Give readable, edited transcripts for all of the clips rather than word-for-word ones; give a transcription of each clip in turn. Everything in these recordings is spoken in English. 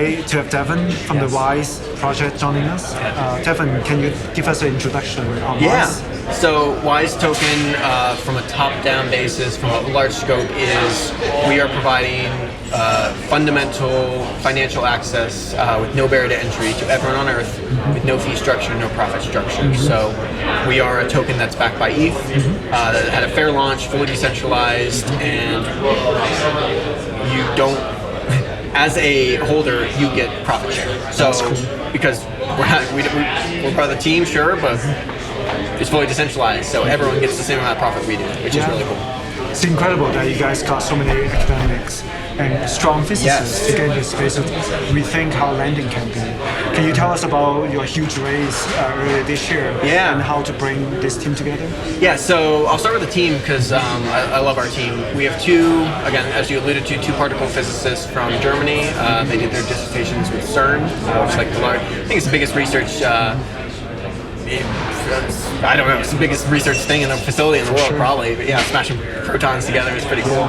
great to have Devin from the Wise project joining us. Devin, can you give us an introduction on Wise? So Wise Token, from a top-down basis, from a large scope, is we are providing fundamental financial access with no barrier to entry to everyone on Earth, with no fee structure, no profit structure. So we are a token that's backed by ETH, that had a fair launch, fully decentralized, and you don't, as a holder, you get profit share. So because we're part of the team, sure, but it's fully decentralized, so everyone gets the same amount of profit we do, which is really cool. It's incredible that you guys got so many academics and strong physicists to get in this space to rethink how lending can be. Can you tell us about your huge raise earlier this year and how to bring this team together? Yeah, so I'll start with the team because I love our team. We have two, again, as you alluded to, two particle physicists from Germany. They did their dissertations with CERN, which is like the large, I think it's the biggest research I don't know, it's the biggest research thing in a facility in the world, probably. But yeah, smashing protons together is pretty cool.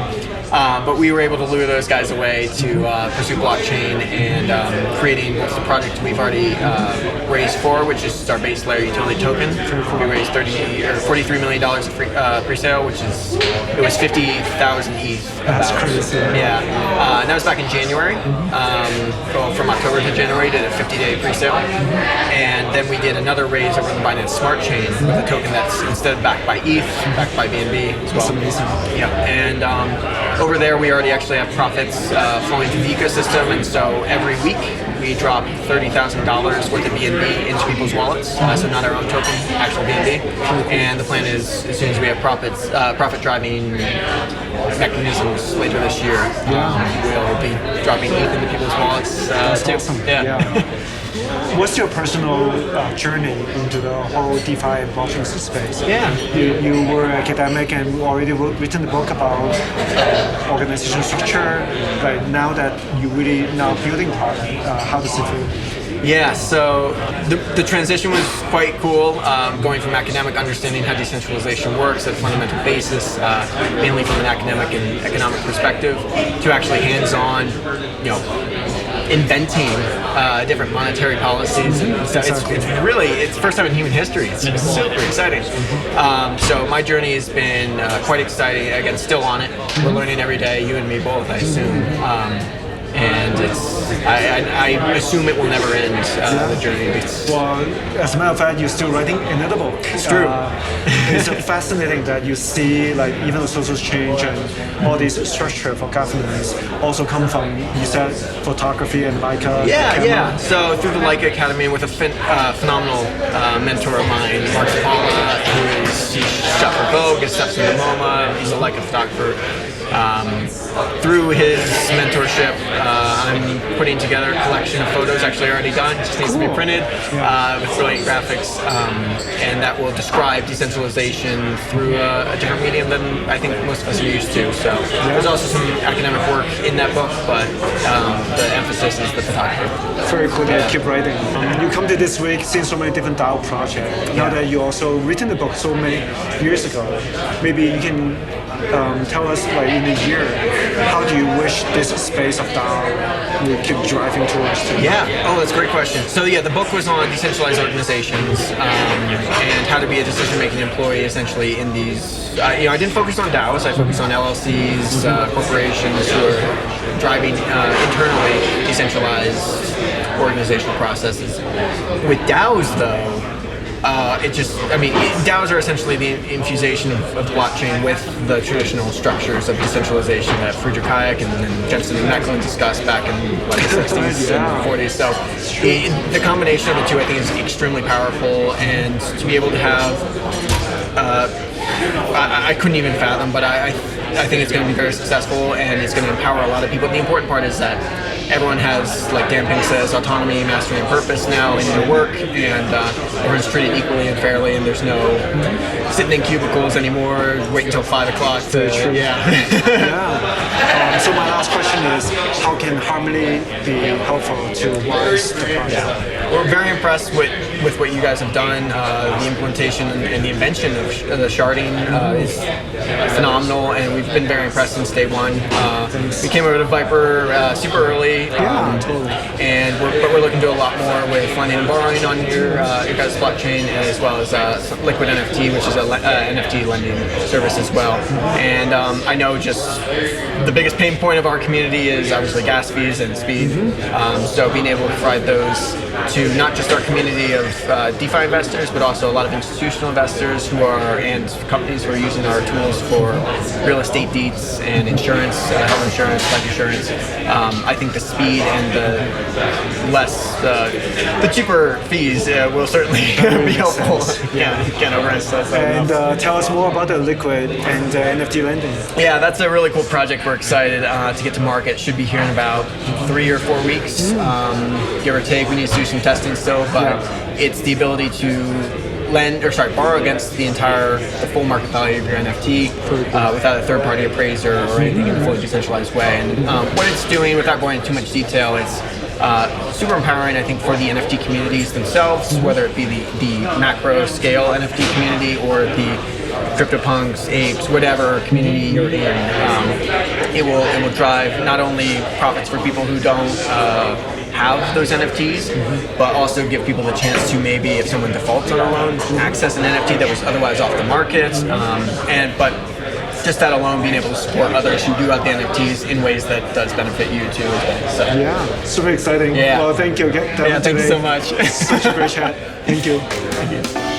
But we were able to lure those guys away to pursue blockchain and creating the project we've already raised for, which is our base layer utility token. We raised $43 million of pre-sale, which is, it was 50,000 ETH. That's crazy. Yeah, and that was back in January. From October to January, did a 50-day pre-sale. And then we did another raise over the Binance Smart Chain with a token that's instead backed by ETH, backed by BNB as well. That's amazing. Yeah, and over there we already actually have profits flowing through the ecosystem, and so every week we drop $30,000 worth of BNB into people's wallets, so not our own token, actual BNB. And the plan is, as soon as we have profit driving mechanisms later this year, we'll be dropping ETH into people's wallets too. Awesome. What's your personal journey into the whole DeFi and blockchain space? You were academic and already written a book about organization structure. But now that you really now building product, how does it feel? Yeah, so the transition was quite cool, going from academic understanding how decentralization works at a fundamental basis, mainly from an academic and economic perspective, to actually hands-on, inventing different monetary policies and stuff. It's first time in human history. It's super exciting. So my journey has been quite exciting. Again, still on it. We're learning every day, you and me both, I assume. And I assume it will never end, the journey. Well, as a matter of fact, you're still writing another book. It's true. It's fascinating that you see, like, even the social change and all this structure for governance also come from, you said, photography and Leica. Yeah. So through the Leica Academy with a phenomenal mentor of mine, Mark Paula, he shot for Vogue, his steps in the MoMA. He's a Leica photographer. Through his mentorship, I'm putting together a collection of photos actually already done. It just needs to be printed with brilliant graphics, and that will describe decentralization through a different medium than I think most of us are used to. So there's also some academic work in that book, but the emphasis is the photography. Very cool that you keep writing. You come to this week, seeing so many different DAO projects. Now that you also written the book so many years ago, maybe you can tell us, like, in a year, how do you wish this space of DAO will keep driving towards? That's a great question. So the book was on decentralized organizations and how to be a decision-making employee essentially in these. I didn't focus on DAOs. I focused on LLCs, corporations who are driving internally decentralized organizational processes. With DAOs, though, DAOs are essentially the infusation of blockchain with the traditional structures of decentralization that Friedrich Hayek and then Jensen and Meklin discussed back in the 60s and 40s. So the combination of the two, I think, is extremely powerful, and to be able to have, I couldn't even fathom, but I think it's going to be very successful, and it's going to empower a lot of people. The important part is that everyone has, like Dan Pink says, autonomy, mastery, and purpose now in their work, and everyone's treated equally and fairly, and there's no sitting in cubicles anymore, wait until 5 o'clock to, So my last question is, how can Harmony be helpful to Wise? We're very impressed with with what you guys have done. The implementation and the invention of the sharding is phenomenal, and we've been very impressed since day one. We came over to Viper super early, totally. and we're looking to do a lot more with lending and borrowing on your guys' blockchain, as well as Liquid NFT, which is a NFT lending service as well. And I know just the biggest pain point of our community is obviously gas fees and speed. So being able to provide those to not just our community of DeFi investors, but also a lot of institutional investors and companies who are using our tools for real estate deeds and insurance, health insurance, life insurance. I think the speed and the cheaper fees will certainly be helpful. Can't overemphasize that. And tell us more about the Liquid and NFT lending. Yeah, that's a really cool project. We're excited to get to market. Should be here in about 3 or 4 weeks, give or take. We need to do some testing still, but it's the ability to borrow against the full market value of your NFT without a third-party appraiser or anything in a fully decentralized way. And what it's doing, without going into too much detail, it's super empowering, I think, for the NFT communities themselves, whether it be the macro scale NFT community or the CryptoPunks, apes, whatever community you're in. It will drive not only profits for people who don't have those NFTs, but also give people the chance to, maybe if someone defaults on a loan, access an NFT that was otherwise off the market. But just that alone, being able to support others who do have the NFTs in ways that does benefit you too as well. So. Yeah, super exciting. Yeah. Well, thank you. Thank you so much. Such a great chat. Thank you. Thank you.